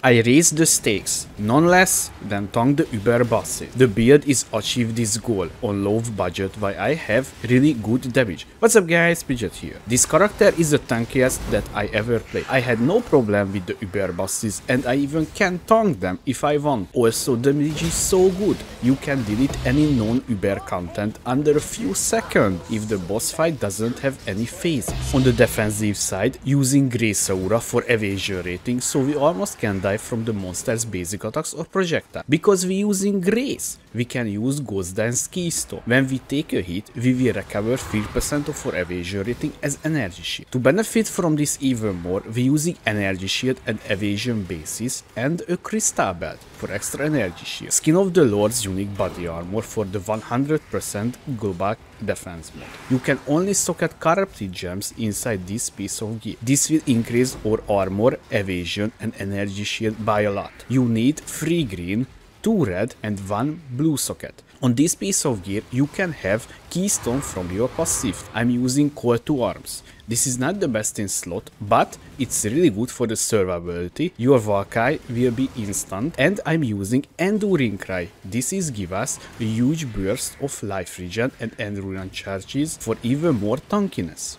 I raised the stakes, none less than tongue the Uber bosses. The build is achieve this goal on low budget while I have really good damage. What's up guys, Pidget here. This character is the tankiest that I ever played. I had no problem with the Uber bosses and I even can tongue them if I want. Also the damage is so good, you can delete any non-Uber content under a few seconds if the boss fight doesn't have any phases. On the defensive side, using Grace Aura for evasion rating, so we almost can die from the monster's basic attacks or projectile. Because we using Grace, we can use Ghost Dance Keystone. When we take a hit, we will recover 3% of our evasion rating as energy shield. To benefit from this even more, we using energy shield and evasion bases and a crystal belt for extra energy shield. Skin of the Lord's unique body armor for the 100% global defense mode. You can only socket corrupted gems inside this piece of gear. This will increase our armor, evasion and energy shield by a lot. You need 3 green, 2 red and 1 blue socket. On this piece of gear you can have keystone from your passive. I'm using Call to Arms. This is not the best in slot, but it's really good for the survivability. Your Valkyrie will be instant and I'm using Enduring Cry. This is give us a huge burst of life regen and endurance charges for even more tankiness.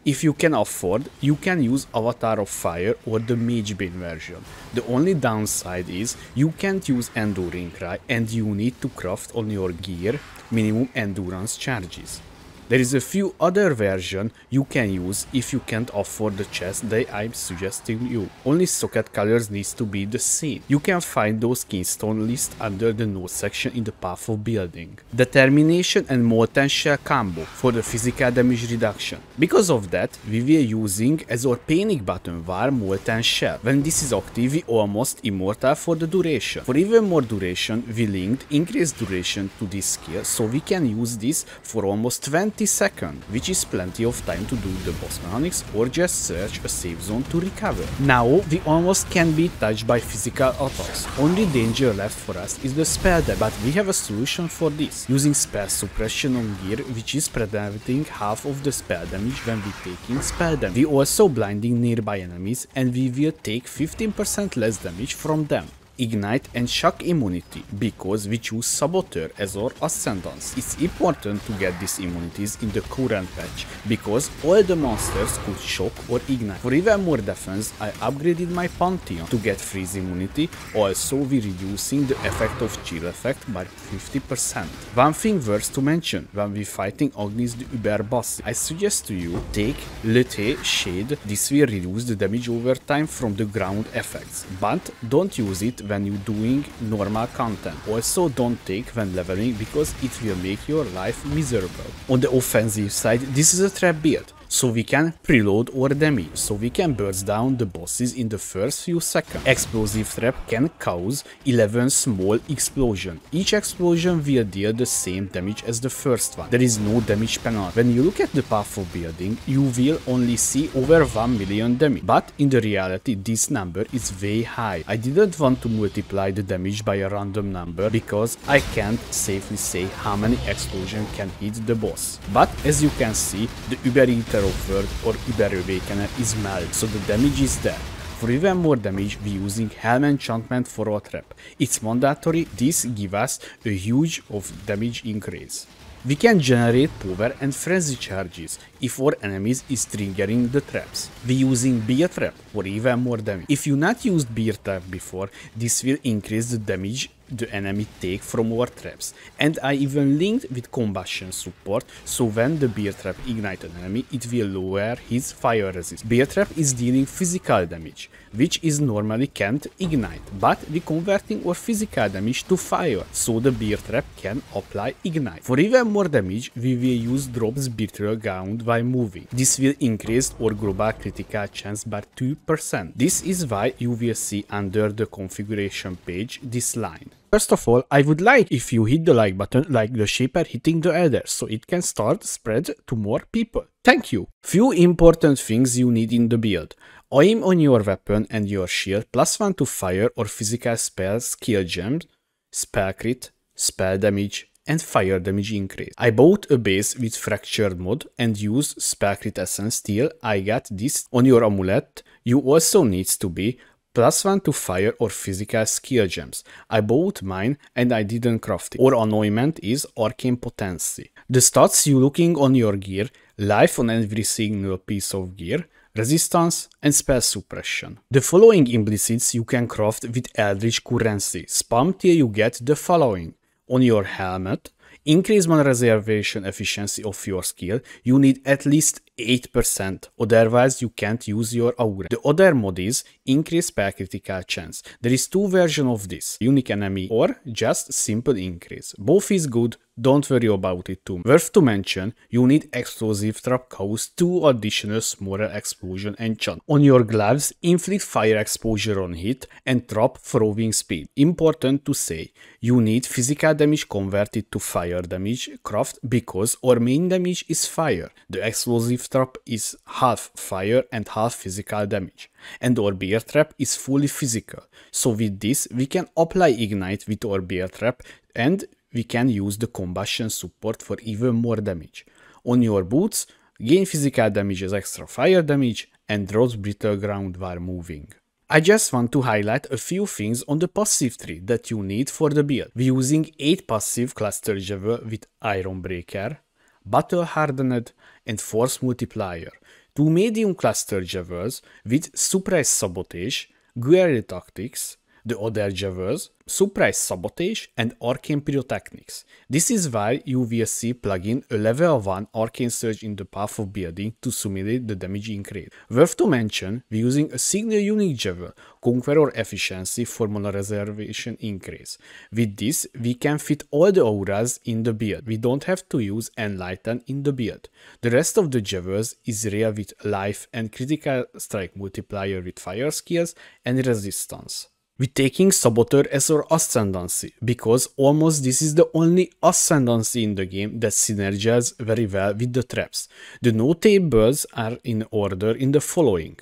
If you can afford, you can use Avatar of Fire or the Magebane version. The only downside is you can't use Enduring Cry and you need to craft on your gear minimum endurance charges. There is a few other versions you can use if you can't afford the chest that I'm suggesting you. Only socket colors needs to be the same. You can find those keystone list under the notes section in the path of building. Determination and Molten Shell combo for the physical damage reduction. Because of that, we were using as our panic button var Molten Shell. When this is active, we almost immortal for the duration. For even more duration, we linked increased duration to this skill, so we can use this for almost 20 seconds, which is plenty of time to do the boss mechanics or just search a safe zone to recover. Now we almost can't be touched by physical attacks. Only danger left for us is the spell damage, but we have a solution for this. Using spell suppression on gear, which is preventing half of the spell damage when we taking spell damage. We also blinding nearby enemies and we will take 15% less damage from them. Ignite and shock immunity, because we choose Saboteur as our Ascendancy. It's important to get these immunities in the current patch, because all the monsters could shock or ignite. For even more defense, I upgraded my Pantheon to get freeze immunity, also we reducing the effect of chill effect by 50%. One thing worth to mention, when we fighting against the Uber boss, I suggest to you take Lete Shade. This will reduce the damage over time from the ground effects, but don't use it when you doing normal content. Also don't take when leveling, because it will make your life miserable. On the offensive side, this is a trap build, so we can preload our damage, so we can burst down the bosses in the first few seconds. Explosive trap can cause 11 small explosions. Each explosion will deal the same damage as the first one. There is no damage penalty. When you look at the path of building, you will only see over 1 million damage, but in the reality this number is way high. I didn't want to multiply the damage by a random number because I can't safely say how many explosions can hit the boss. But as you can see, the Uber Eater of Word or Uber Awakener is meld, so the damage is there. For even more damage, we using Helm enchantment for our trap. It's mandatory, this gives us a huge of damage increase. We can generate power and frenzy charges if our enemies is triggering the traps. We using Beer Trap for even more damage. If you not used Beer Trap before, this will increase the damage the enemy take from our traps. And I even linked with combustion support, so when the Beer Trap ignite an enemy, it will lower his fire resistance. Beer Trap is dealing physical damage, which is normally can't ignite, but we converting our physical damage to fire, so the Beer Trap can apply ignite. For even more damage, we will use Drop's Betrayal Ground while moving. This will increase our global critical chance by 2%. This is why you will see under the configuration page this line. First of all, I would like if you hit the like button like the Shaper hitting the Elder, so it can start spread to more people. Thank you! Few important things you need in the build. Aim on your weapon and your shield, +1 to fire or physical spells, skill gems, spell crit, spell damage, and fire damage increase. I bought a base with fractured mod and use spell crit essence till I get this. On your amulet, you also needs to be +1 to fire or physical skill gems. I bought mine and I didn't craft it. Or anointment is arcane potency. The stats you looking on your gear, life on every single piece of gear, resistance and spell suppression. The following implicits you can craft with eldritch currency. Spam till you get the following. On your helmet, increase mana reservation efficiency of your skill, you need at least 8%, otherwise you can't use your aura. The other mod is increase spell critical chance. There is two versions of this, unique enemy or just simple increase. Both is good, don't worry about it too. Worth to mention, you need explosive trap cause 2 additional smaller explosion enchant. On your gloves, inflict fire exposure on hit and trap throwing speed. Important to say, you need physical damage converted to fire damage craft because our main damage is fire. The explosive trap is half fire and half physical damage, and our bear trap is fully physical. So with this we can apply ignite with our bear trap and we can use the combustion support for even more damage. On your boots, gain physical damage as extra fire damage and draws brittle ground while moving. I just want to highlight a few things on the passive tree that you need for the build. We're using 8 passive cluster jewel with Iron Breaker, Battle Hardened and Force Multiplier, 2 medium cluster jewels with Surprise Sabotage, Guerrilla Tactics, the other jewels, Surprise Sabotage and Arcane Pyrotechnics. This is why you will see plugin a level 1 Arcane Surge in the path of building to simulate the damage increase. Worth to mention, we're using a single unique jewel, Conqueror Efficiency for mana reservation increase. With this, we can fit all the auras in the build. We don't have to use Enlighten in the build. The rest of the jewels is rare with life and critical strike multiplier with fire skills and resistance. We're taking Saboteur as our Ascendancy, because almost this is the only Ascendancy in the game that synergizes very well with the traps. The notables are in order in the following.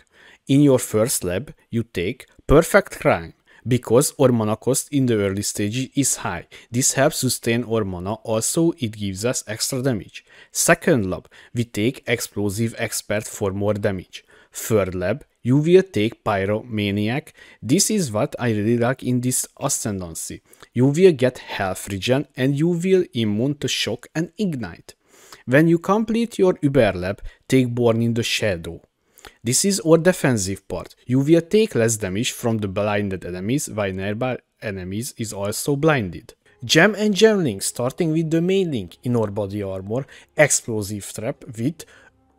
In your first lab, you take Perfect Crime, because our mana cost in the early stage is high. This helps sustain our mana, also it gives us extra damage. Second lab, we take Explosive Expert for more damage. Third lab, you will take Pyromaniac. This is what I really like in this Ascendancy. You will get health regen and you will immune to shock and ignite. When you complete your Uber lab, take Born in the Shadow. This is our defensive part. You will take less damage from the blinded enemies, while nearby enemies is also blinded. Gem and Gem Link, starting with the main link in our body armor, Explosive Trap with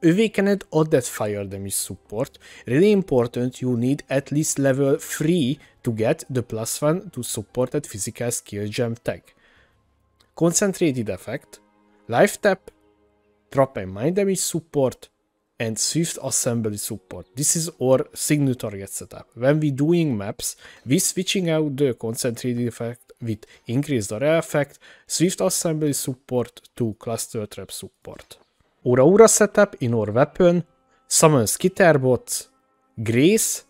Awakened or that fire damage support. Really important, you need at least level 3 to get the +1 to supported physical skill gem tag. Concentrated effect, life tap, drop and mind damage support, and swift assembly support. This is our signal target setup. When we doing maps, we switching out the concentrated effect with increased area effect, swift assembly support to cluster trap support. Our aura setup in our weapon, summon skitterbots, grace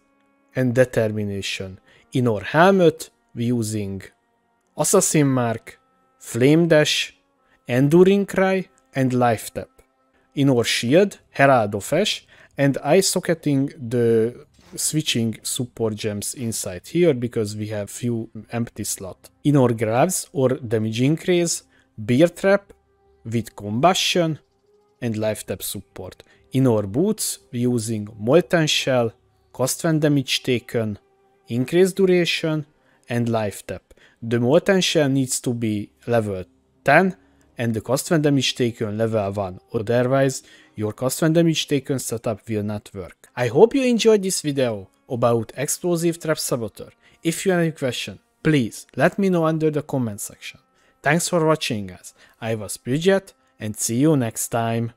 and determination. In our helmet, we're using assassin mark, flame dash, enduring cry and life tap. In our shield, herald of ash, and I socketing the switching support gems inside here because we have few empty slots. In our gloves, or damage increase, bear trap with combustion and life tap support. In our boots, we're using Molten Shell, cost when damage taken, increased duration, and life tap. The Molten Shell needs to be level 10 and the cost when damage taken level 1, otherwise your cost when damage taken setup will not work. I hope you enjoyed this video about Explosive Trap Saboteur. If you have any question, please let me know under the comment section. Thanks for watching guys, I was Bridget and see you next time.